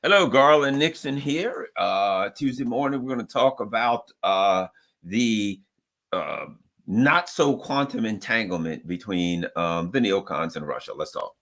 Hello, Garland Nixon here. Tuesday morning, we're going to talk about the uh, not so quantum entanglement between the neocons and Russia. Let's talk.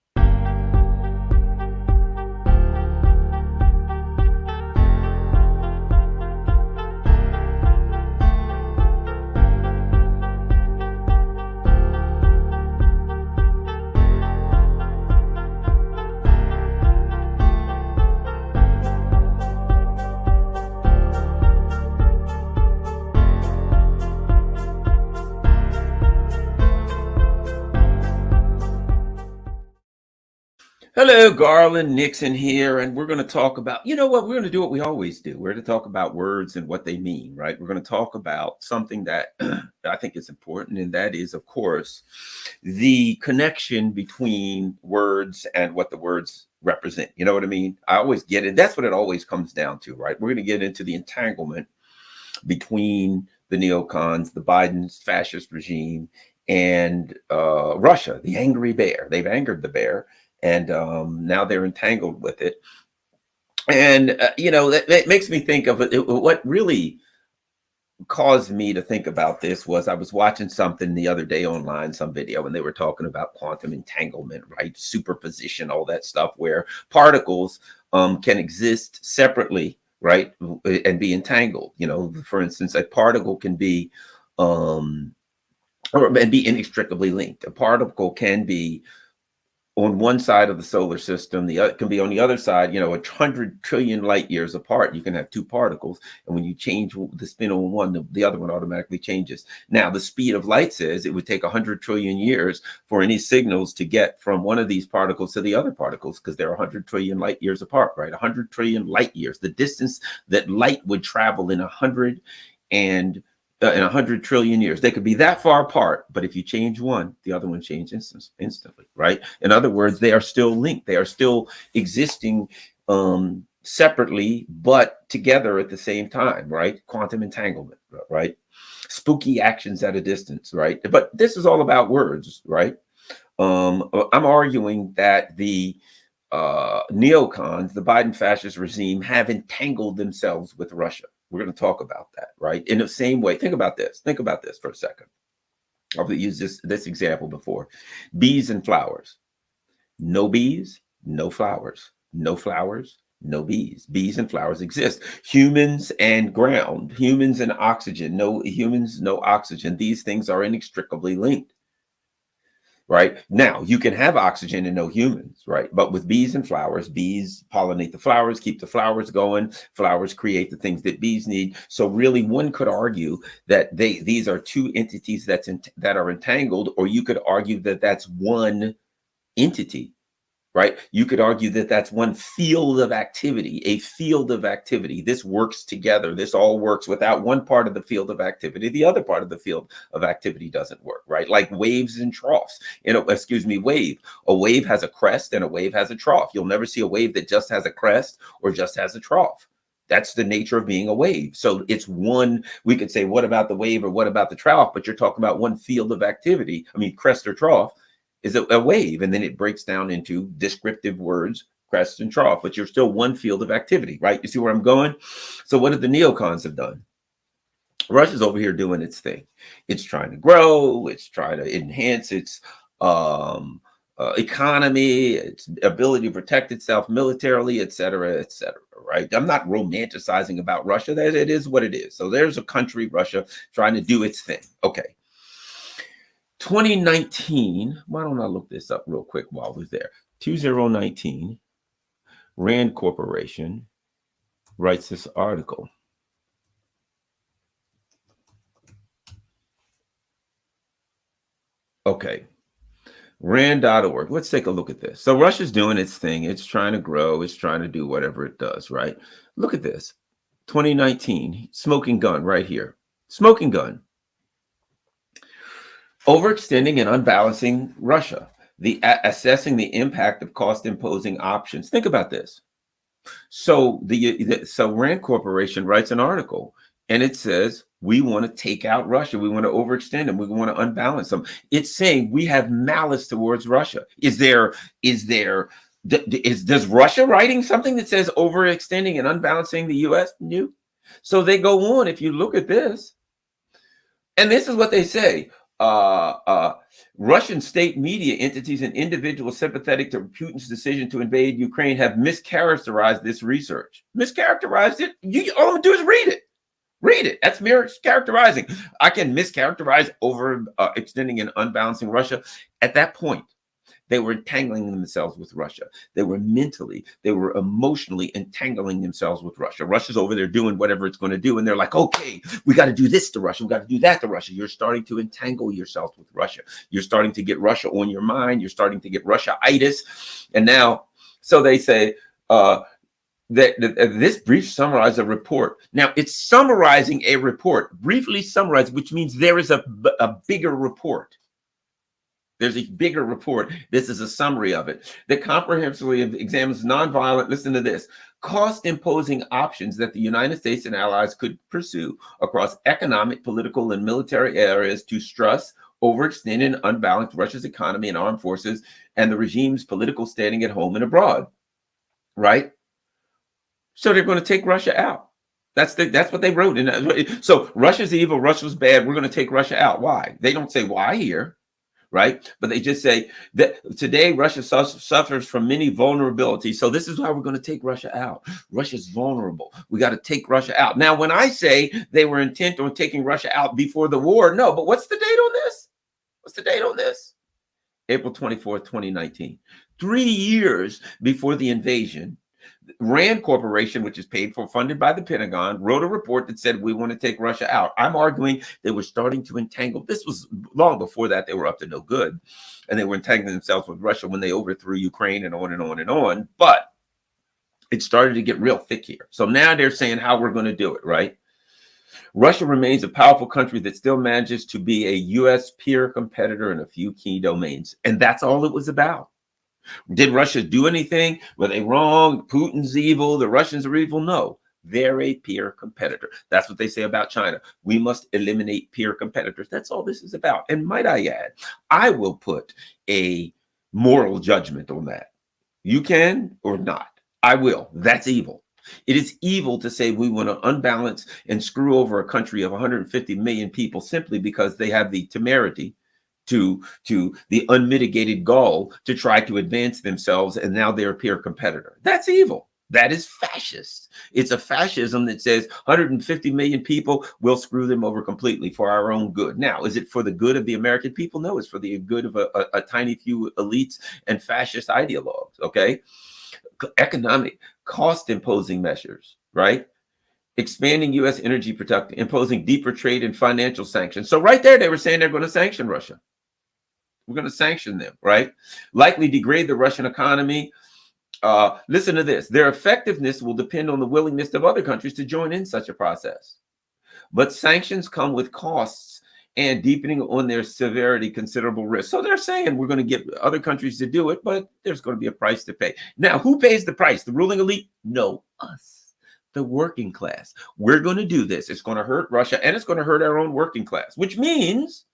Hello, Garland Nixon here, and we're going to talk about, you know what, we're going to do what we always do. We're going to talk about words and what they mean, right? We're going to talk about something that I think is important, and that is, of course, the connection between words and what the words represent. You know what I mean? I always get it. That's what it always comes down to, right? We're going to get into the entanglement between the neocons, the Biden's fascist regime, and Russia, the angry bear. They've angered the bear. And now they're entangled with it. And, that makes me think of it. What really caused me to think about this was I was watching something the other day online, some video, and they were talking about quantum entanglement, right? Superposition, all that stuff, where particles can exist separately, right? And be entangled. For instance, a particle can be and be inextricably linked. A particle can be on one side of the solar system, the other can be on the other side, 100 trillion light years apart. You can have two particles, and when you change the spin on one, the other one automatically changes. Now, the speed of light says it would take 100 trillion years for any signals to get from one of these particles to the other particles, because they're 100 trillion light years apart, right? 100 trillion light years, the distance that light would travel in 100 trillion years. They could be that far apart, but if you change one, the other one changes instantly, right? In other words, they are still linked. They are still existing separately, but together at the same time, right? Quantum entanglement, right? Spooky actions at a distance, right? But this is all about words, right? I'm arguing that the neocons, the Biden fascist regime, have entangled themselves with Russia. We're going to talk about that, right? In the same way, think about this for a second. I've used this example before. Bees and flowers. No bees, no flowers. No flowers, no bees. Bees and flowers exist. Humans and ground. Humans and oxygen. No humans, no oxygen. These things are inextricably linked. Right now, you can have oxygen and no humans, right? But with bees and flowers, bees pollinate the flowers, keep the flowers going. Flowers create the things that bees need. So really, one could argue that these are two entities that are entangled, or you could argue that that's one entity. Right? You could argue that that's one field of activity, a field of activity. This works together. This all works. Without one part of the field of activity, the other part of the field of activity doesn't work, right? Like waves and troughs. Wave. A wave has a crest and a wave has a trough. You'll never see a wave that just has a crest or just has a trough. That's the nature of being a wave. So it's one, we could say, what about the wave or what about the trough? But you're talking about one field of activity. Crest or trough is a wave, and then it breaks down into descriptive words, crest and trough, but you're still one field of activity, right? You see where I'm going? So what have the neocons have done? Russia's over here doing its thing. It's trying to grow. It's trying to enhance its economy, its ability to protect itself militarily, et cetera, right? I'm not romanticizing about Russia. That it is what it is. So there's a country, Russia, trying to do its thing. Okay. 2019, why don't I look this up real quick while we're there? 2019, Rand Corporation writes this article. Okay, Rand.org. Let's take a look at this. So Russia's doing its thing. It's trying to grow. It's trying to do whatever it does, right? Look at this. 2019, smoking gun right here. Smoking gun. Overextending and unbalancing Russia, assessing the impact of cost-imposing options. Think about this. So so Rand Corporation writes an article, and it says we want to take out Russia. We want to overextend them. We want to unbalance them. It's saying we have malice towards Russia. Is there Does Russia writing something that says overextending and unbalancing the U.S.? No. So they go on. If you look at this, and this is what they say. Uh, uh, Russian state media entities and individuals sympathetic to Putin's decision to invade Ukraine have mischaracterized this research. Mischaracterized it? All I'm gonna do is read it. Read it. That's mischaracterizing. I can mischaracterize over extending and unbalancing Russia. At that point, they were entangling themselves with Russia. They were mentally, they were emotionally entangling themselves with Russia. Russia's over there doing whatever it's going to do. And they're like, okay, we got to do this to Russia. We got to do that to Russia. You're starting to entangle yourself with Russia. You're starting to get Russia on your mind. You're starting to get Russia-itis. And now, so they say, this brief summarizes a report. Now, it's summarizing a report, briefly summarized, which means there is a bigger report. There's a bigger report. This is a summary of it that comprehensively examines nonviolent, listen to this, cost-imposing options that the United States and allies could pursue across economic, political, and military areas to stress, overextend, and unbalance Russia's economy and armed forces and the regime's political standing at home and abroad, right? So they're going to take Russia out. That's what they wrote. So Russia's evil, Russia's bad, we're going to take Russia out. Why? They don't say why here. Right? But they just say that today Russia suffers from many vulnerabilities. So this is why we're going to take Russia out. Russia's vulnerable. We got to take Russia out. Now, when I say they were intent on taking Russia out before the war, no, but what's the date on this? What's the date on this? April 24th, 2019. 3 years before the invasion, Rand Corporation, which is paid for, funded by the Pentagon, wrote a report that said we want to take Russia out. I'm arguing they were starting to entangle. This was long before that. They were up to no good. And they were entangling themselves with Russia when they overthrew Ukraine and on and on and on. But it started to get real thick here. So now they're saying how we're going to do it, right? Russia remains a powerful country that still manages to be a U.S. peer competitor in a few key domains. And that's all it was about. Did Russia do anything? Were they wrong? Putin's evil. The Russians are evil? No, they're a peer competitor. That's what they say about China. We must eliminate peer competitors. That's all this is about. And might I add, I will put a moral judgment on that. You can or not. I will. That's evil. It is evil to say we want to unbalance and screw over a country of 150 million people simply because they have the temerity to the unmitigated goal to try to advance themselves, and now they're a peer competitor. That's evil. That is fascist. It's a fascism that says 150 million people, will screw them over completely for our own good. Now, is it for the good of the American people? No, it's for the good of a tiny few elites and fascist ideologues, okay? Economic cost-imposing measures, right? Expanding U.S. energy production, imposing deeper trade and financial sanctions. So right there, they were saying they're going to sanction Russia. We're going to sanction them, right? Likely degrade the Russian economy. Listen to this. Their effectiveness will depend on the willingness of other countries to join in such a process. But sanctions come with costs and deepening on their severity, considerable risk. So they're saying we're going to get other countries to do it, but there's going to be a price to pay. Now, who pays the price? The ruling elite? No, us, the working class. We're going to do this. It's going to hurt Russia, and it's going to hurt our own working class, which means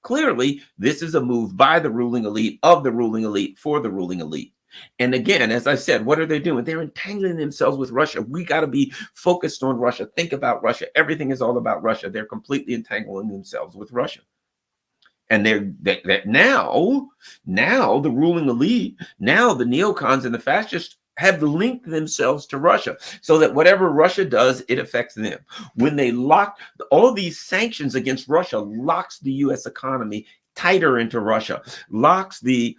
clearly this is a move by the ruling elite, of the ruling elite, for the ruling elite. And again, as I said, what are they doing? They're entangling themselves with Russia. We got to be focused on Russia. Think about Russia. Everything is all about Russia. They're completely entangling themselves with Russia. And now the ruling elite, now the neocons and the fascists have linked themselves to Russia so that whatever Russia does, it affects them. When they lock all these sanctions against Russia, locks the U.S. economy tighter into Russia, locks the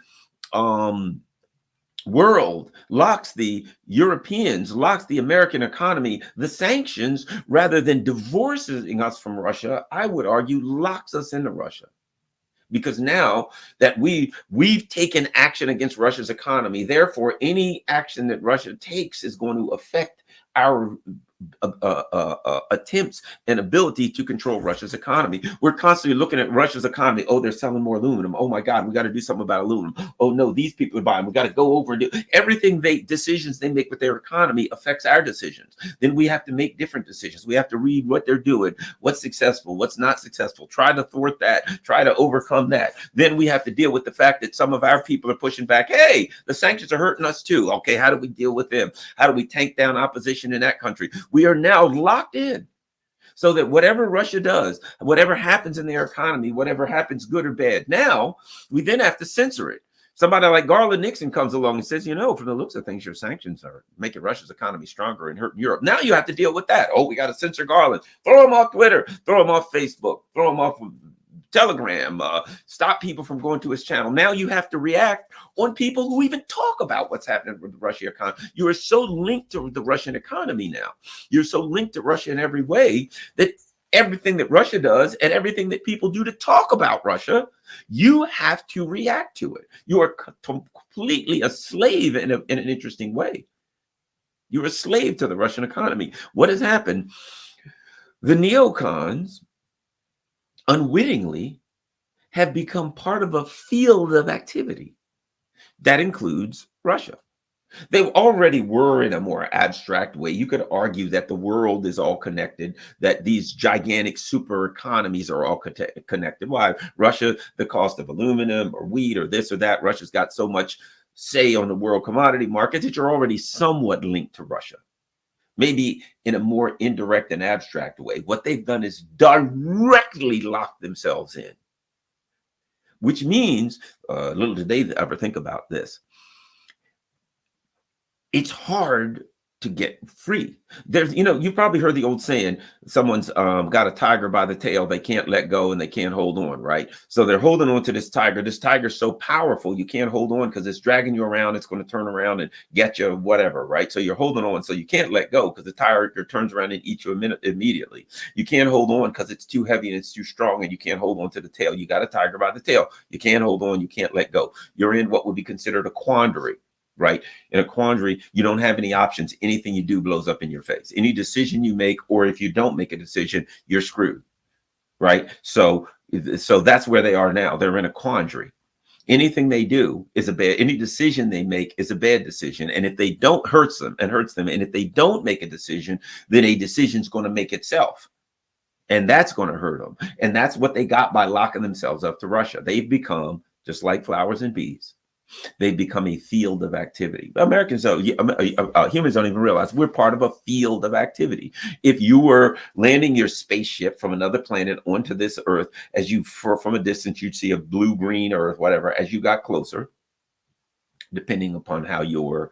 world, locks the Europeans, locks the American economy. The sanctions, rather than divorcing us from Russia, I would argue locks us into Russia. Because now that we've taken action against Russia's economy, therefore any action that Russia takes is going to affect our attempts and ability to control Russia's economy. We're constantly looking at Russia's economy. Oh, they're selling more aluminum. Oh my God, we got to do something about aluminum. Oh no, these people are buying. We got to go over and do everything. Decisions they make with their economy affects our decisions. Then we have to make different decisions. We have to read what they're doing, what's successful, what's not successful, try to thwart that, try to overcome that. Then we have to deal with the fact that some of our people are pushing back. Hey, the sanctions are hurting us too. Okay, how do we deal with them? How do we tank down opposition in that country? We are now locked in so that whatever Russia does, whatever happens in their economy, whatever happens good or bad, now we then have to censor it. Somebody like Garland Nixon comes along and says, you know, from the looks of things, your sanctions are making Russia's economy stronger and hurting Europe. Now you have to deal with that. Oh, we got to censor Garland. Throw him off Twitter. Throw him off Facebook. Throw him off Telegram. Stop people from going to his channel. Now you have to react on people who even talk about what's happening with the Russian economy. You are so linked to the Russian economy now. You're so linked to Russia in every way that everything that Russia does and everything that people do to talk about Russia, you have to react to it. You are completely a slave in an interesting way. You're a slave to the Russian economy. What has happened? The neocons unwittingly have become part of a field of activity that includes Russia. They already were in a more abstract way. You could argue that the world is all connected, that these gigantic super economies are all connected. Why? Russia, the cost of aluminum or wheat or this or that, Russia's got so much say on the world commodity markets that you're already somewhat linked to Russia. Maybe in a more indirect and abstract way. What they've done is directly lock themselves in, which means, little did they ever think about this, it's hard to get free. There's, you know, you've probably heard the old saying, someone's got a tiger by the tail, they can't let go and they can't hold on, right? So they're holding on to this tiger. This tiger's so powerful, you can't hold on because it's dragging you around. It's going to turn around and get you, whatever, right? So you're holding on. So you can't let go because the tiger turns around and eats you immediately. You can't hold on because it's too heavy and it's too strong and you can't hold on to the tail. You got a tiger by the tail. You can't hold on. You can't let go. You're in what would be considered a quandary. Right? In a quandary, you don't have any options. Anything you do blows up in your face. Any decision you make, or if you don't make a decision, you're screwed. Right? So that's where they are now. They're in a quandary. Anything they do is any decision they make is a bad decision. And if they don't hurts them. And if they don't make a decision, then a decision's going to make itself. And that's going to hurt them. And that's what they got by locking themselves up to Russia. They've become, just like flowers and bees, they've become a field of activity. Americans, humans don't even realize we're part of a field of activity. If you were landing your spaceship from another planet onto this Earth, as you, from a distance, you'd see a blue, green, or whatever. As you got closer, depending upon how your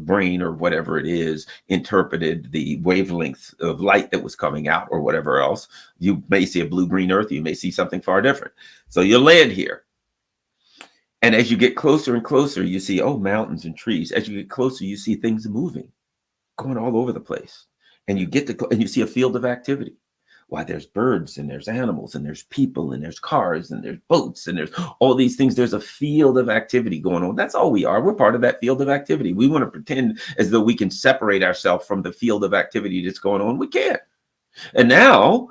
brain or whatever it is interpreted the wavelength of light that was coming out or whatever else, you may see a blue, green Earth. You may see something far different. So you land here. And as you get closer and closer, you see, oh, mountains and trees. As you get closer, you see things moving, going all over the place. And you get to, and you see a field of activity. Why, there's birds and there's animals and there's people and there's cars and there's boats and there's all these things. There's a field of activity going on. That's all we are. We're part of that field of activity. We want to pretend as though we can separate ourselves from the field of activity that's going on. We can't. And now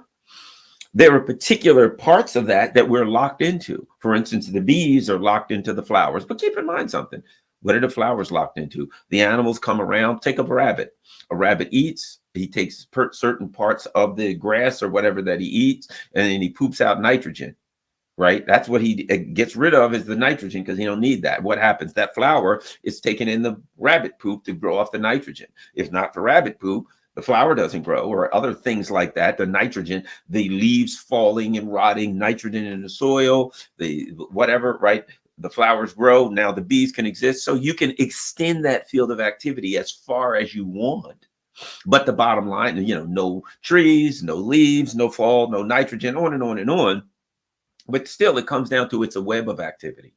there are particular parts of that we're locked into. For instance, the bees are locked into the flowers. But keep in mind something. What are the flowers locked into? The animals come around. Take up a rabbit. A rabbit eats. He takes certain parts of the grass or whatever that he eats, and then he poops out nitrogen, right? That's what he gets rid of, is the nitrogen, because he don't need that. What happens? That flower is taking in the rabbit poop to grow off the nitrogen. If not for rabbit poop, the flower doesn't grow, or other things like that. The nitrogen, the leaves falling and rotting, nitrogen in the soil, the whatever, right? The flowers grow. Now the bees can exist. So you can extend that field of activity as far as you want. But the bottom line, you know, no trees, no leaves, no fall, no nitrogen, on and on and on. But still, it comes down to, it's a web of activity.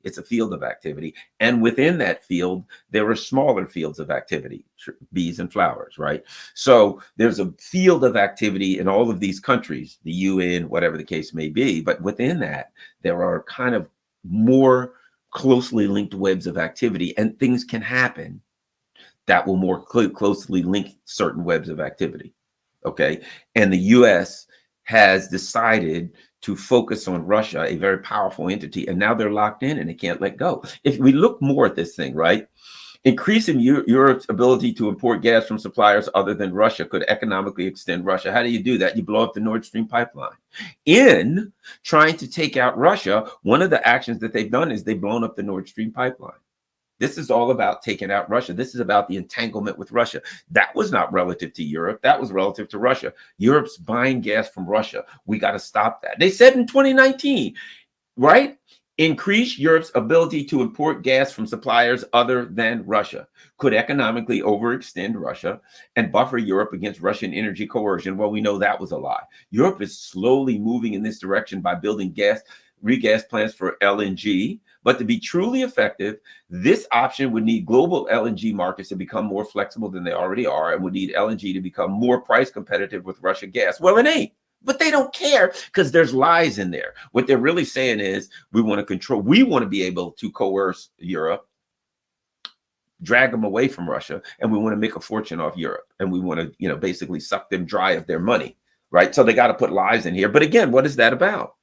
It's a field of activity. And within that field, there are smaller fields of activity, bees and flowers, right? So there's a field of activity in all of these countries, the UN, whatever the case may be. But within that, there are kind of more closely linked webs of activity, and things can happen that will more closely link certain webs of activity. Okay. And the US has decided to focus on Russia, a very powerful entity, and now they're locked in and they can't let go. If we look more at this thing, right? Increasing Europe's ability to import gas from suppliers other than Russia could economically extend Russia. How do you do that? You blow up the Nord Stream pipeline. In trying to take out Russia, one of the actions that they've done is they've blown up the Nord Stream pipeline. This is all about taking out Russia. This is about the entanglement with Russia. That was not relative to Europe. That was relative to Russia. Europe's buying gas from Russia. We got to stop that. They said in 2019, right? Increase Europe's ability to import gas from suppliers other than Russia could economically overextend Russia and buffer Europe against Russian energy coercion. Well, we know that was a lie. Europe is slowly moving in this direction by building regas plants for LNG. But to be truly effective, this option would need global LNG markets to become more flexible than they already are, and would need LNG to become more price competitive with Russian gas. Well, it ain't. But they don't care because there's lies in there. What they're really saying is we want to control, we want to be able to coerce Europe, drag them away from Russia, and we want to make a fortune off Europe. And we want to, basically suck them dry of their money, right? So they got to put lies in here. But again, what is that about?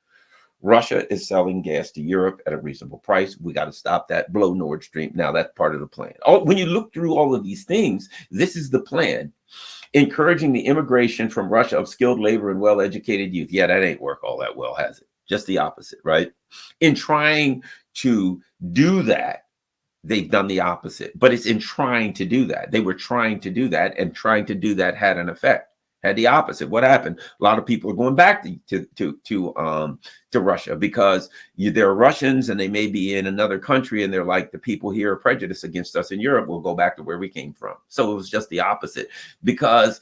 Russia is selling gas to Europe at a reasonable price. We got to stop that, blow Nord Stream. Now that's part of the plan. When you look through all of these things, this is the plan. Encouraging the immigration from Russia of skilled labor and well-educated youth. Yeah, that ain't work all that well, has it? Just the opposite, right? In trying to do that, they've done the opposite. But it's in trying to do that. They were trying to do that, and trying to do that had an effect. Had the opposite. What happened? A lot of people are going back to Russia because they're Russians and they may be in another country and they're like, the people here are prejudiced against us in Europe. We'll go back to where we came from. So it was just the opposite because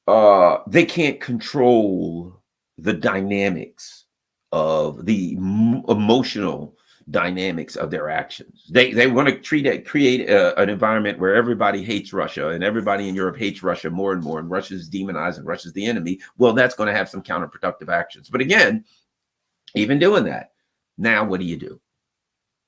they can't control the dynamics of the emotional dynamics of their actions. They want to create an environment where everybody hates Russia and everybody in Europe hates Russia more and more, and Russia's demonized and Russia's the enemy. Well, that's going to have some counterproductive actions. But again, even doing that, now what do you do?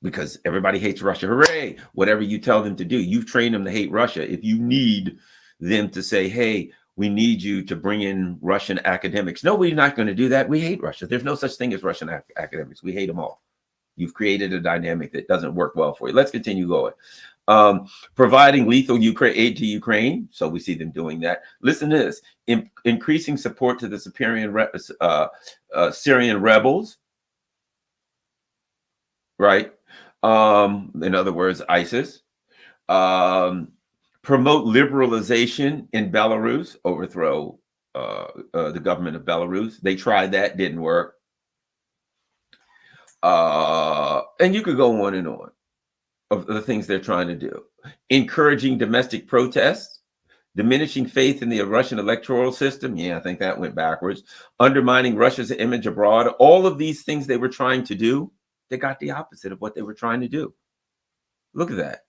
Because everybody hates Russia. Hooray! Whatever you tell them to do, you've trained them to hate Russia. If you need them to say, hey, we need you to bring in Russian academics. No, we're not going to do that. We hate Russia. There's no such thing as Russian academics. We hate them all. You've created a dynamic that doesn't work well for you. Let's continue going. Providing lethal aid to Ukraine. So we see them doing that. Listen to this. Increasing support to the Syrian rebels. Right? In other words, ISIS. Promote liberalization in Belarus. Overthrow the government of Belarus. They tried that. Didn't work. And you could go on and on of the things they're trying to do. Encouraging domestic protests, diminishing faith in the Russian electoral system. Yeah, I think that went backwards. Undermining Russia's image abroad. All of these things they were trying to do, they got the opposite of what they were trying to do. Look at that.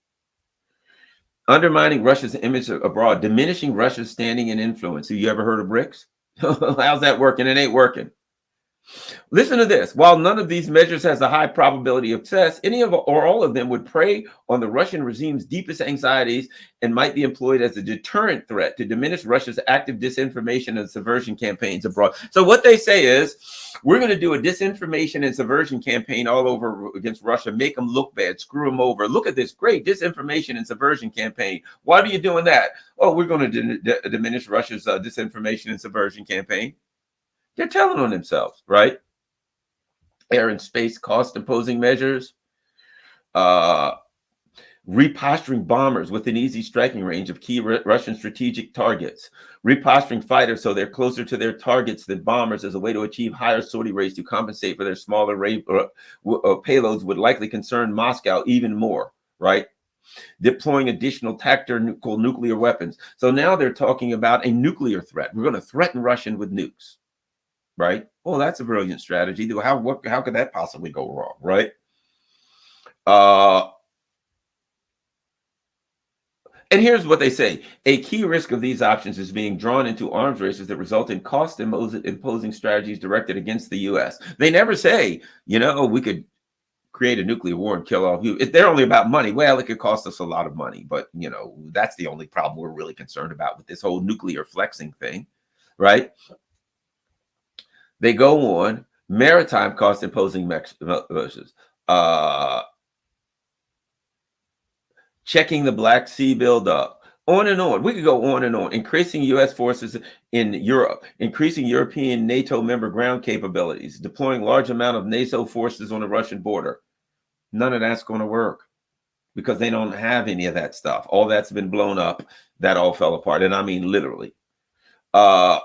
Undermining Russia's image abroad, diminishing Russia's standing and influence. Have you ever heard of BRICS? How's that working? It ain't working. Listen to this. While none of these measures has a high probability of success, any of or all of them would prey on the Russian regime's deepest anxieties and might be employed as a deterrent threat to diminish Russia's active disinformation and subversion campaigns abroad. So what they say is, we're going to do a disinformation and subversion campaign all over against Russia, make them look bad, screw them over. Look at this great disinformation and subversion campaign. Why are you doing that? Oh, we're going to diminish Russia's disinformation and subversion campaign. They're telling on themselves, right? Air and space cost imposing measures, reposturing bombers with an easy striking range of key Russian strategic targets, reposturing fighters so they're closer to their targets than bombers as a way to achieve higher sortie rates to compensate for their smaller payloads would likely concern Moscow even more, right? Deploying additional tactical nuclear weapons. So now they're talking about a nuclear threat. We're going to threaten Russia with nukes. Right? Well, that's a brilliant strategy. How could that possibly go wrong? Right? And here's what they say. A key risk of these options is being drawn into arms races that result in cost imposing strategies directed against the U.S. They never say, we could create a nuclear war and kill all of you. If they're only about money, well, it could cost us a lot of money. But, you know, that's the only problem we're really concerned about with this whole nuclear flexing thing, right? They go on, maritime cost imposing measures. Checking the Black Sea buildup, on and on. We could go on and on. Increasing U.S. forces in Europe, increasing European NATO member ground capabilities, deploying large amount of NATO forces on the Russian border. None of that's going to work because they don't have any of that stuff. All that's been blown up. That all fell apart, and I mean literally. So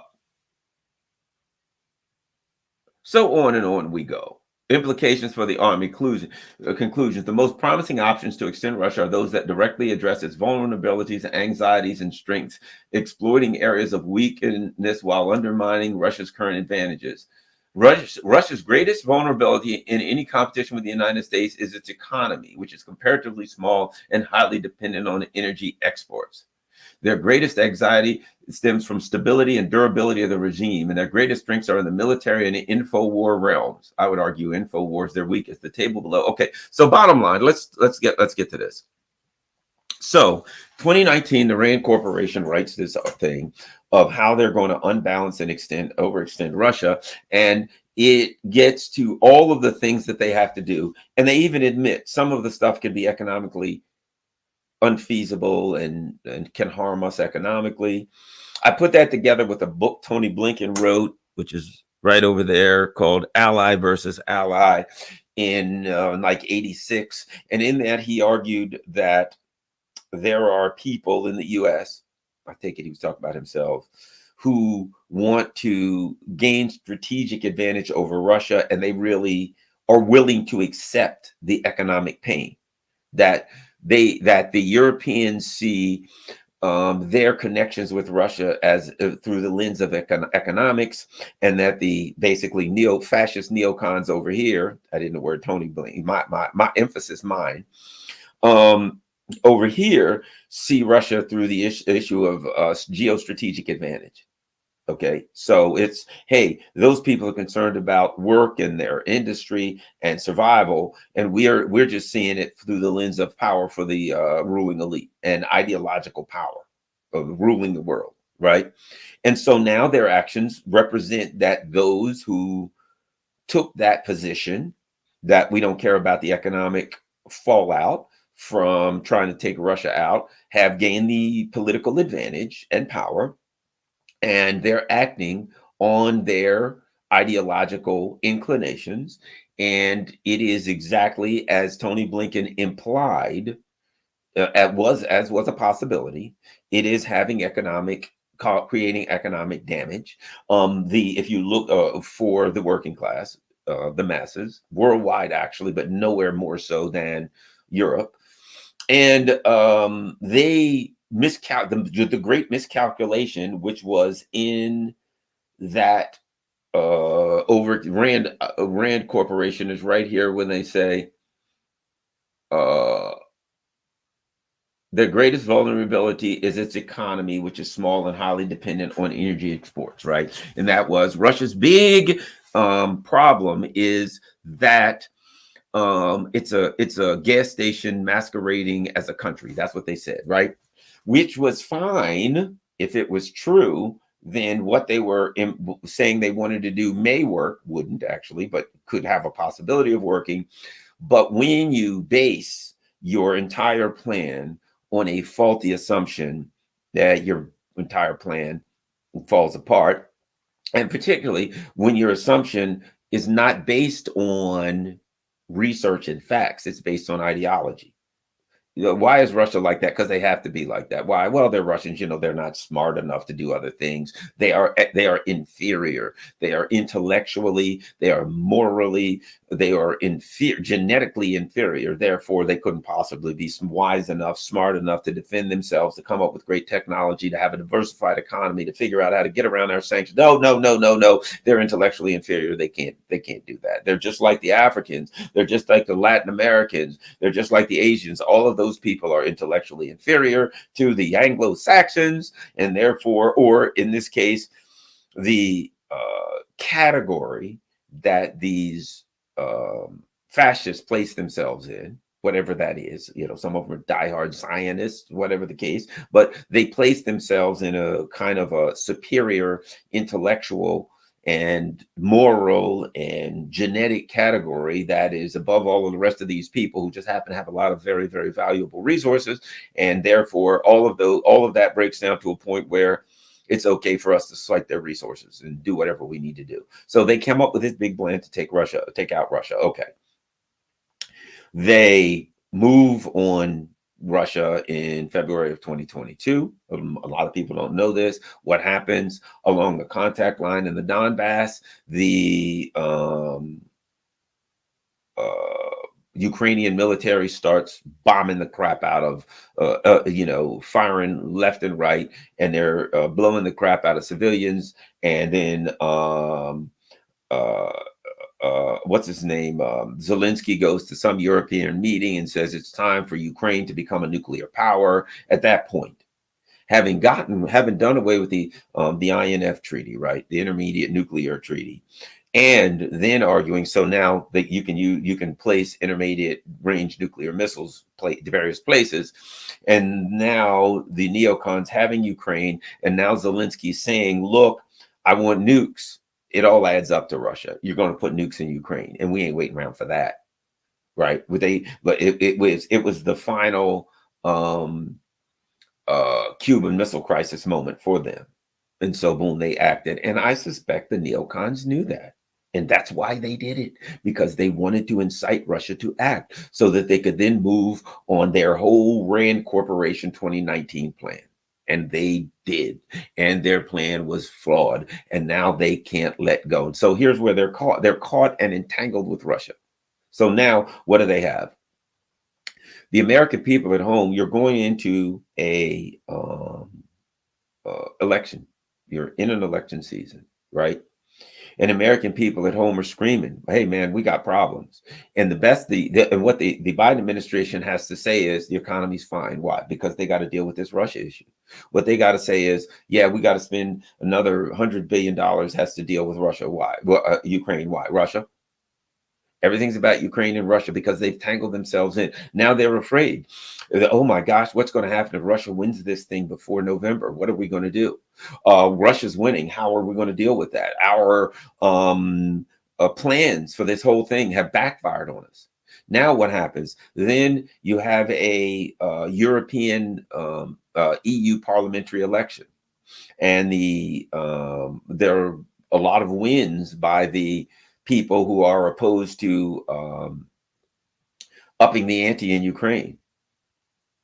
on and on we go. Implications for the army. Conclusions. The most promising options to extend Russia are those that directly address its vulnerabilities, anxieties, and strengths, exploiting areas of weakness while undermining Russia's current advantages. Russia's greatest vulnerability in any competition with the United States is its economy, which is comparatively small and highly dependent on energy exports. Their greatest anxiety stems from stability and durability of the regime, and their greatest strengths are in the military and the info war realms. I would argue info war is their weakest. The table below. Okay, so bottom line, let's get to this. So 2019, the Rand Corporation writes this thing of how they're going to unbalance and overextend Russia, and it gets to all of the things that they have to do, and they even admit some of the stuff can be economically unfeasible and can harm us economically. I put that together with a book Tony Blinken wrote, which is right over there, called Ally versus Ally in like 86. And in that, he argued that there are people in the US, I take it he was talking about himself, who want to gain strategic advantage over Russia, and they really are willing to accept the economic pain that the Europeans see their connections with Russia as through the lens of economics, and that the basically neo-fascist neocons over here, I didn't know where Tony Blinken, my emphasis, mine, over here see Russia through the issue of geostrategic advantage. Okay, so it's, hey, those people are concerned about work and their industry and survival, and we're just seeing it through the lens of power for the ruling elite and ideological power of ruling the world, right? And so now their actions represent that those who took that position, that we don't care about the economic fallout from trying to take Russia out, have gained the political advantage and power, and they're acting on their ideological inclinations. And it is exactly as Tony Blinken implied, as was a possibility. It is having creating economic damage. If you look for the working class, the masses worldwide, actually, but nowhere more so than Europe, and they the great miscalculation, which was in that over Rand Corporation, is right here when they say the greatest vulnerability is its economy, which is small and highly dependent on energy exports, right? And that was Russia's big problem, is that it's a gas station masquerading as a country. That's what they said, right? Which was fine if it was true. Then what they were saying they wanted to do may work, wouldn't actually, but could have a possibility of working. But when you base your entire plan on a faulty assumption, that your entire plan falls apart. And particularly when your assumption is not based on research and facts, it's based on ideology. Why is Russia like that? Because they have to be like that. Why? Well, they're Russians. They're not smart enough to do other things. They are inferior. They are intellectually, they are morally, they are genetically inferior. Therefore, they couldn't possibly be wise enough, smart enough to defend themselves, to come up with great technology, to have a diversified economy, to figure out how to get around our sanctions. No. They're intellectually inferior. They can't do that. They're just like the Africans. They're just like the Latin Americans. They're just like the Asians. All of those people are intellectually inferior to the Anglo-Saxons, and therefore, or in this case, the category that these fascists place themselves in, whatever that is. Some of them are diehard Zionists, whatever the case, but they place themselves in a kind of a superior intellectual and moral and genetic category that is above all of the rest of these people who just happen to have a lot of very, very valuable resources. And therefore, all of that breaks down to a point where it's okay for us to swipe their resources and do whatever we need to do. So they came up with this big plan to take out Russia. Okay. They move on Russia in February of 2022. A lot of people don't know this. What happens along the contact line in the Donbass? The Ukrainian military starts bombing the crap out of, firing left and right, and they're blowing the crap out of civilians. And then what's his name? Zelensky goes to some European meeting and says it's time for Ukraine to become a nuclear power. At that point, having done away with the INF treaty, right, the Intermediate Nuclear Treaty, and then arguing, so now that you can place intermediate range nuclear missiles to various places, and now the neocons having Ukraine, and now Zelensky's saying, look, I want nukes. It all adds up to Russia. You're going to put nukes in Ukraine, and we ain't waiting around for that, right? But it was the final Cuban Missile Crisis moment for them, and so boom, they acted. And I suspect the neocons knew that, and that's why they did it, because they wanted to incite Russia to act so that they could then move on their whole Rand Corporation 2019 plan. And they did. And their plan was flawed. And now they can't let go. And so here's where they're caught. They're caught and entangled with Russia. So now what do they have? The American people at home, you're going into a election. You're in an election season, right? And American people at home are screaming, hey, man, we got problems. And what the Biden administration has to say is the economy's fine. Why? Because they got to deal with this Russia issue. What they got to say is, yeah, we got to spend another $100 billion has to deal with Russia. Why? Well, Ukraine. Why? Russia. Everything's about Ukraine and Russia because they've tangled themselves in. Now they're afraid. Oh my gosh, what's going to happen if Russia wins this thing before November? What are we going to do? Russia's winning. How are we going to deal with that? Our plans for this whole thing have backfired on us. Now what happens? Then you have a European EU parliamentary election, and there are a lot of wins by the people who are opposed to upping the ante in Ukraine.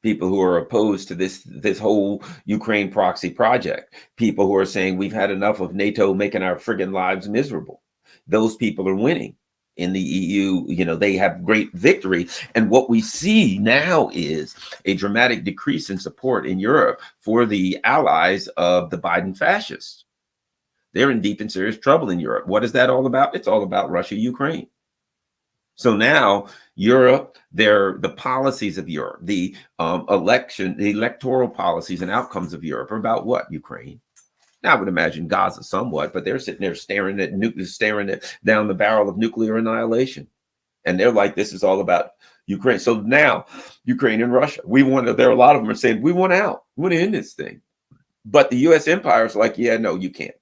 People who are opposed to this whole Ukraine proxy project. People who are saying we've had enough of NATO making our friggin' lives miserable. Those people are winning. In the EU, they have great victory. And what we see now is a dramatic decrease in support in Europe for the allies of the Biden fascists. They're in deep and serious trouble in Europe. What is that all about? It's all about Russia, Ukraine. So now Europe, the policies of Europe, the electoral policies and outcomes of Europe are about what? Ukraine. Now I would imagine Gaza somewhat, but they're sitting there staring down the barrel of nuclear annihilation. And they're like, this is all about Ukraine. So now Ukraine and Russia, there are a lot of them are saying, we want out. We want to end this thing. But the US empire is like, yeah, no, you can't.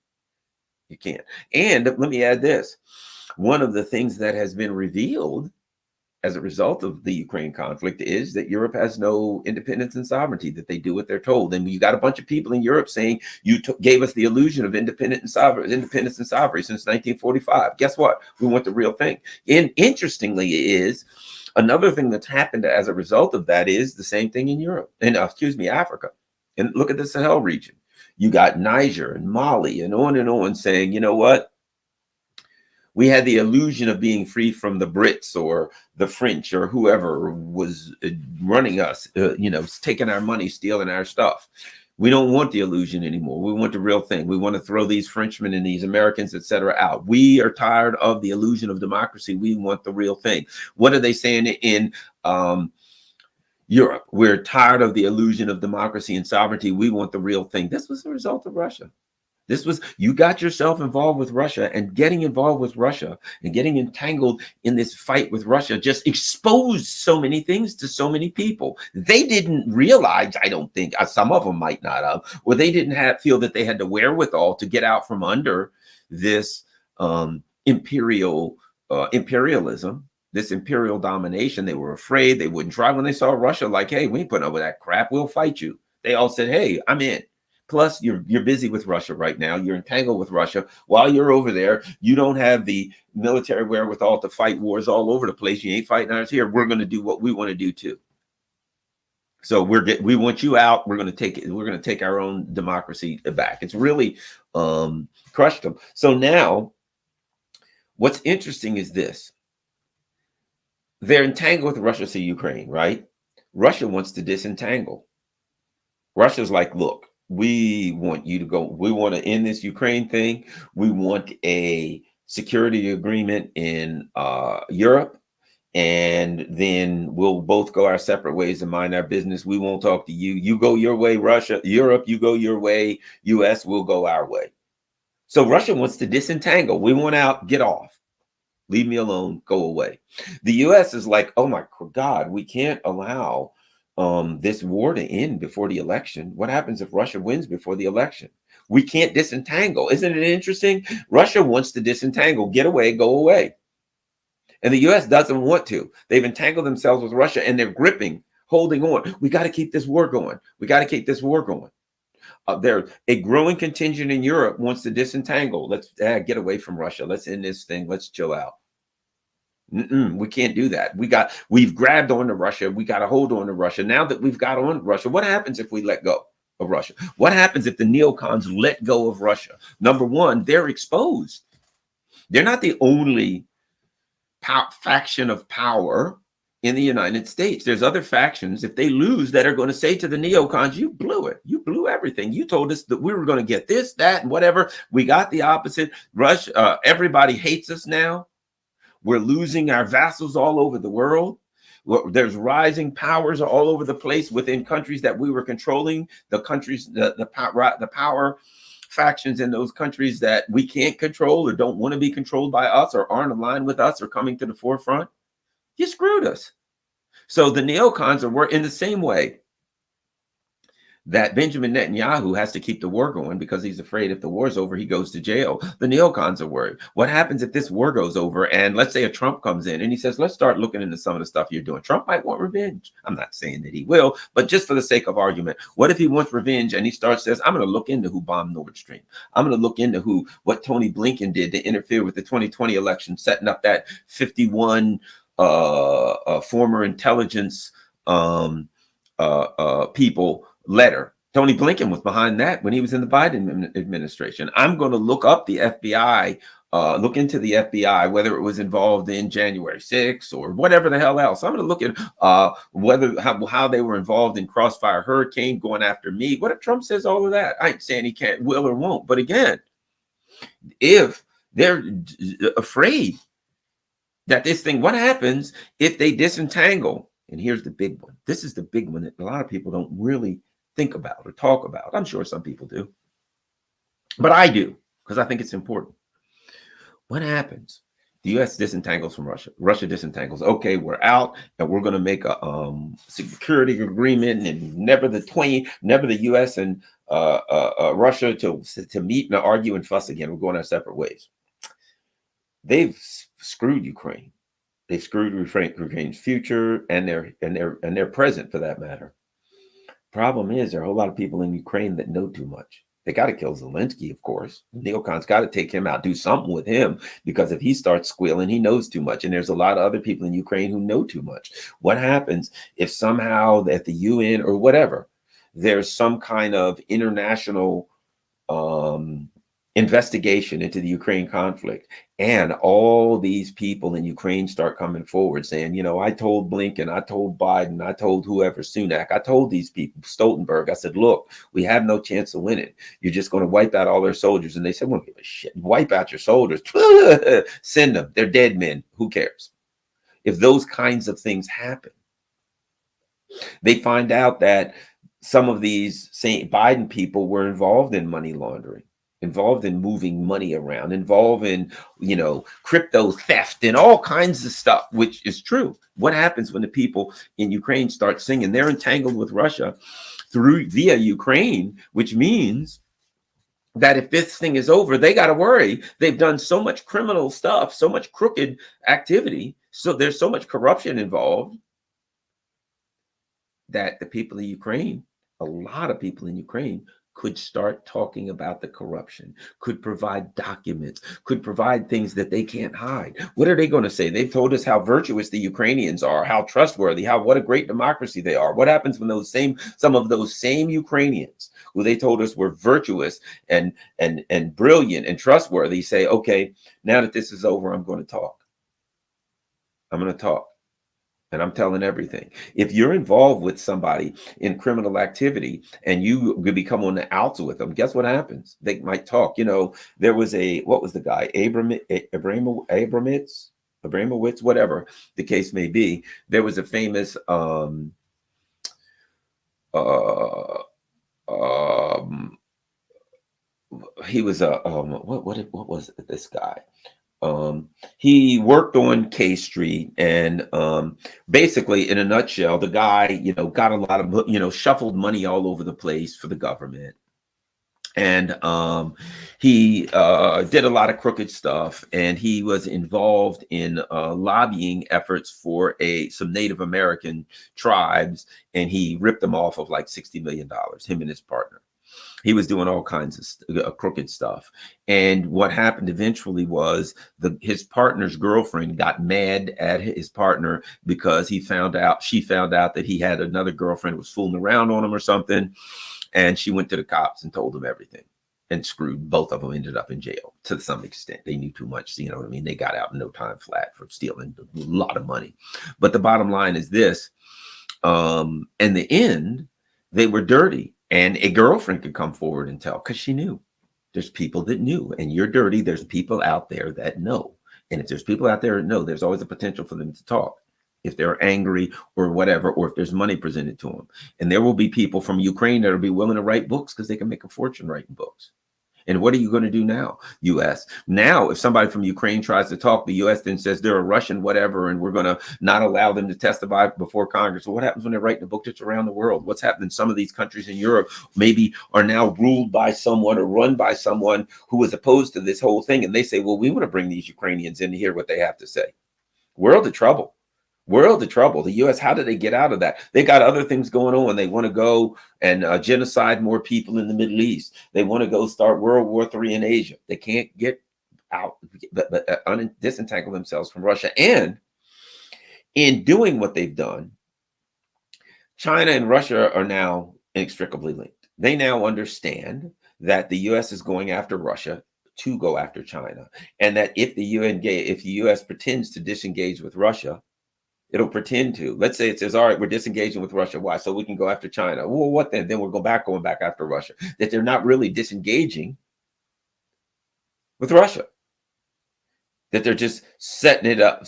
You can't. And let me add this. One of the things that has been revealed as a result of the Ukraine conflict is that Europe has no independence and sovereignty, that they do what they're told. And you got a bunch of people in Europe saying you gave us the illusion of independence and sovereignty since 1945. Guess what? We want the real thing. And interestingly is another thing that's happened as a result of that is the same thing in Europe and Africa. And look at the Sahel region. You got Niger and Mali and on saying, you know what? We had the illusion of being free from the Brits or the French or whoever was running us, taking our money, stealing our stuff. We don't want the illusion anymore. We want the real thing. We want to throw these Frenchmen and these Americans, et cetera, out. We are tired of the illusion of democracy. We want the real thing. What are they saying in Europe? We're tired of the illusion of democracy and sovereignty. We want the real thing. This was the result of Russia. This was, you got yourself involved with Russia, and getting involved with Russia and getting entangled in this fight with Russia just exposed so many things to so many people. They didn't realize, I don't think, some of them might not have, or they didn't feel that they had the wherewithal to get out from under this imperialism, this imperial domination. They were afraid. They wouldn't try. When they saw Russia, like, hey, we ain't putting up with that crap, we'll fight you. They all said, hey, I'm in. Plus, you're busy with Russia right now. You're entangled with Russia. While you're over there, you don't have the military wherewithal to fight wars all over the place. You ain't fighting ours here. We're going to do what we want to do too. So we want you out. We're going to take it. We're going to take our own democracy back. It's really crushed them. So now, what's interesting is this: they're entangled with Russia to Ukraine, right? Russia wants to disentangle. Russia's like, look, we want you to go. We want to end this Ukraine thing. We want a security agreement in Europe, and then we'll both go our separate ways and mind our business. We won't talk to you. You go your way, Russia. Europe, you go your way. US, we'll go our way. So Russia wants to disentangle. We want out, get off. Leave me alone, go away. The US is like, oh my God, we can't allow this war to end before the election. What happens if Russia wins before the election? We can't disentangle. Isn't it interesting? Russia wants to disentangle, get away, go away. And the US doesn't want to. They've entangled themselves with Russia, and they're gripping, holding on. We got to keep this war going. We got to keep this war going. There, a growing contingent in Europe wants to disentangle. Let's get away from Russia. Let's end this thing. Let's chill out. We can't do that. We've grabbed on to Russia. We got to hold on to Russia. Now that we've got on to Russia, what happens if we let go of Russia? What happens if the neocons let go of Russia? Number one, they're exposed. They're not the only faction of power in the United States. There's other factions, if they lose, that are going to say to the neocons, you blew it. You blew everything. You told us that we were going to get this, that, and whatever. We got the opposite. Russia, everybody hates us now. We're losing our vassals all over the world. There's rising powers all over the place within countries that we were controlling. The countries, the power factions in those countries that we can't control or don't want to be controlled by us or aren't aligned with us or coming to the forefront. You screwed us. So the neocons are in the same way that Benjamin Netanyahu has to keep the war going because he's afraid if the war's over, he goes to jail. The neocons are worried. What happens if this war goes over and let's say a Trump comes in and he says, let's start looking into some of the stuff you're doing. Trump might want revenge. I'm not saying that he will, but just for the sake of argument, what if he wants revenge and he says, I'm going to look into who bombed Nord Stream. I'm going to look into what Tony Blinken did to interfere with the 2020 election, setting up that 51 former intelligence people letter. Tony Blinken was behind that when he was in the Biden administration. I'm going to look up the FBI, look into the FBI, whether it was involved in January 6th or whatever the hell else. I'm going to look at how they were involved in Crossfire Hurricane going after me. What if Trump says all of that? I ain't saying he can't, will, or won't. But again, if they're afraid that this thing, what happens if they disentangle? And here's the big one. This is the big one that a lot of people don't really think about or talk about. I'm sure some people do, but I do because I think it's important. What happens? The U.S. disentangles from Russia. Russia disentangles. Okay, we're out, and we're going to make a security agreement, and never the U.S. and Russia to meet and argue and fuss again. We're going our separate ways. They've screwed Ukraine. They've screwed Ukraine's future and their present, for that matter. Problem is, there are a whole lot of people in Ukraine that know too much. They got to kill Zelensky, of course. Neocons got to take him out, do something with him, because if he starts squealing, he knows too much. And there's a lot of other people in Ukraine who know too much. What happens if somehow at the UN or whatever, there's some kind of international investigation into the Ukraine conflict, and all these people in Ukraine start coming forward saying, you know, I told Blinken, I told Biden, I told whoever, Sunak, I told these people, Stoltenberg, I said, look, we have no chance of winning. You're just going to wipe out all their soldiers. And they said, we don't give a shit. Wipe out your soldiers. Send them. They're dead men. Who cares? If those kinds of things happen, they find out that some of these St. Biden people were involved in money laundering. involved in moving money around, involved in, crypto theft and all kinds of stuff, which is true. What happens when the people in Ukraine start singing? They're entangled with Russia via Ukraine, which means that if this thing is over, they got to worry. They've done so much criminal stuff, so much crooked activity. So there's so much corruption involved that the people of Ukraine, a lot of people in Ukraine, could start talking about the corruption, could provide documents, could provide things that they can't hide. What are they going to say? They've told us how virtuous the Ukrainians are, how trustworthy, what a great democracy they are. What happens when some of those same Ukrainians who they told us were virtuous and brilliant and trustworthy say, okay, now that this is over, I'm going to talk. I'm going to talk. And I'm telling everything. If you're involved with somebody in criminal activity and you become on the outs with them, guess what happens? They might talk. There was what was the guy? Abramowitz, whatever the case may be. There was a famous he was a what was this guy? He worked on K Street, and basically, in a nutshell, the guy, got a lot of, shuffled money all over the place for the government. And he did a lot of crooked stuff, and he was involved in lobbying efforts for some Native American tribes, and he ripped them off of like $60 million, him and his partner. He was doing all kinds of crooked stuff. And what happened eventually was his partner's girlfriend got mad at his partner because she found out that he had another girlfriend who was fooling around on him or something. And she went to the cops and told them everything and screwed. Both of them ended up in jail to some extent. They knew too much. You know what I mean? They got out in no time flat for stealing a lot of money. But the bottom line is this. In the end, they were dirty. And a girlfriend could come forward and tell, because she knew. There's people that knew, and you're dirty. There's people out there that know. And if there's people out there that know, there's always a potential for them to talk if they're angry or whatever, or if there's money presented to them. And there will be people from Ukraine that will be willing to write books because they can make a fortune writing books. And what are you going to do now, U.S.? Now, if somebody from Ukraine tries to talk, the U.S. then says they're a Russian, whatever, and we're going to not allow them to testify before Congress. So what happens when they're writing a book that's around the world? What's happening? Some of these countries in Europe maybe are now ruled by someone or run by someone who is opposed to this whole thing. And they say, well, we want to bring these Ukrainians in to hear what they have to say. World of trouble. World of trouble. The U.S., how did they get out of that? They got other things going on. They want to go and genocide more people in the Middle East. They want to go start World War III in Asia. They can't get out, disentangle themselves from Russia. And in doing what they've done, China and Russia are now inextricably linked. They now understand that the U.S. is going after Russia to go after China, and that if the U.S. pretends to disengage with Russia, it'll pretend to. Let's say it says, all right, we're disengaging with Russia. Why? So we can go after China. Well, what then? Then we'll going back after Russia. That they're not really disengaging with Russia. That they're just setting up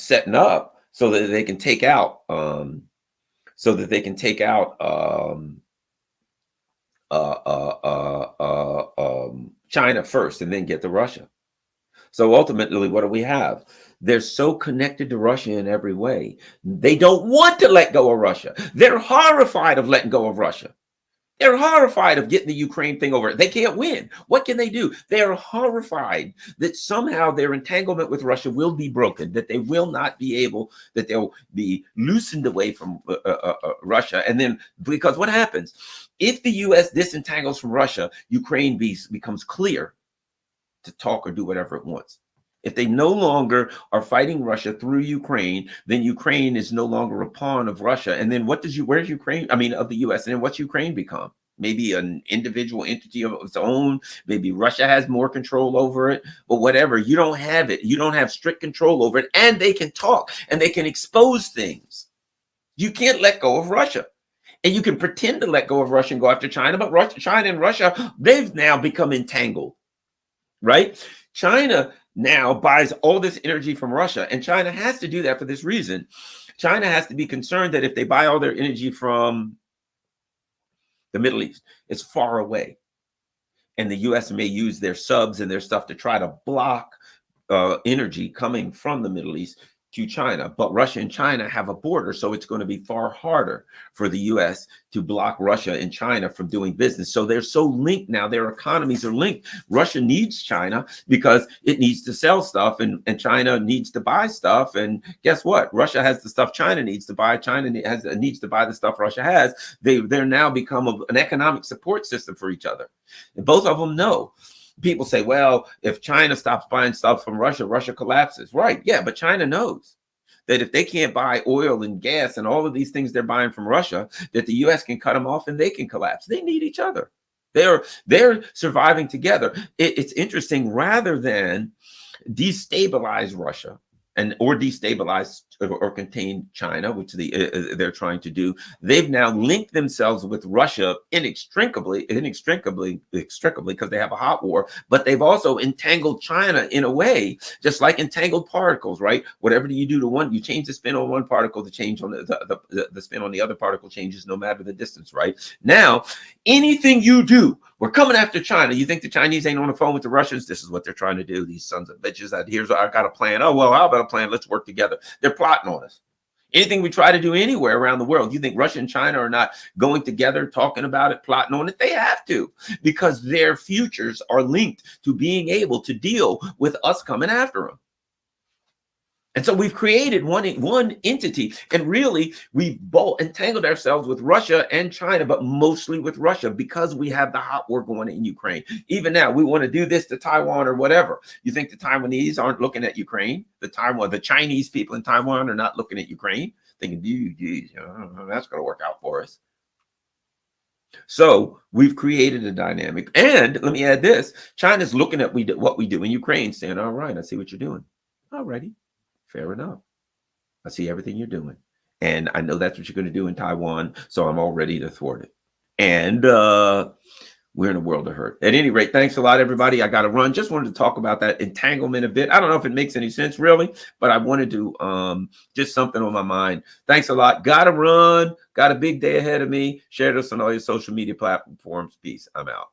so that they can take out, China first and then get to Russia. So ultimately, what do we have? They're so connected to Russia in every way. They don't want to let go of Russia. They're horrified of letting go of Russia. They're horrified of getting the Ukraine thing over. They can't win. What can they do? They are horrified that somehow their entanglement with Russia will be broken, that they will not be able, that they'll be loosened away from Russia. And then, because what happens? If the U.S. disentangles from Russia, Ukraine becomes clear to talk or do whatever it wants. If they no longer are fighting Russia through Ukraine, then Ukraine is no longer a pawn of Russia. And then where's Ukraine? I mean, of the U.S. And then what's Ukraine become? Maybe an individual entity of its own. Maybe Russia has more control over it, but whatever. You don't have it. You don't have strict control over it. And they can talk and they can expose things. You can't let go of Russia. And you can pretend to let go of Russia and go after China, but China and Russia, they've now become entangled, right? China now buys all this energy from Russia, and China has to do that for this reason. China has to be concerned that if they buy all their energy from the Middle East, it's far away. And the US may use their subs and their stuff to try to block energy coming from the Middle East to China. But Russia and China have a border, so it's going to be far harder for the US to block Russia and China from doing business. So they're so linked now, their economies are linked. Russia needs China because it needs to sell stuff, and China needs to buy stuff. And guess what? Russia has the stuff China needs to buy. China needs to buy the stuff Russia has. They're now become an economic support system for each other. And both of them know. People say, well, if China stops buying stuff from Russia, Russia collapses. Right. Yeah. But China knows that if they can't buy oil and gas and all of these things they're buying from Russia, that the US can cut them off and they can collapse. They need each other. They're surviving together. It's interesting, rather than destabilize Russia or destabilize or contain China, which they're trying to do. They've now linked themselves with Russia inextricably, because they have a hot war. But they've also entangled China in a way, just like entangled particles, right? Whatever you do to one, you change the spin on one particle, the change on the spin on the other particle changes, no matter the distance, right? Now, anything you do, we're coming after China. You think the Chinese ain't on the phone with the Russians? This is what they're trying to do. These sons of bitches. I got a plan. Oh, well, how about a plan? Let's work together. They're plotting on us. Anything we try to do anywhere around the world, you think Russia and China are not going together, talking about it, plotting on it? They have to, because their futures are linked to being able to deal with us coming after them. And so we've created one entity, and really we've both entangled ourselves with Russia and China, but mostly with Russia, because we have the hot war going in Ukraine. Even now, we want to do this to Taiwan or whatever. You think the Taiwanese aren't looking at Ukraine? The Chinese people in Taiwan are not looking at Ukraine, thinking, geez, that's going to work out for us. So we've created a dynamic. And let me add this: China's looking at what we do in Ukraine, saying, all right, I see what you're doing. Alrighty. Fair enough. I see everything you're doing. And I know that's what you're going to do in Taiwan. So I'm all ready to thwart it. And we're in a world of hurt. At any rate, thanks a lot, everybody. I got to run. Just wanted to talk about that entanglement a bit. I don't know if it makes any sense, really, but I wanted to just something on my mind. Thanks a lot. Got to run. Got a big day ahead of me. Share this on all your social media platforms. Peace. I'm out.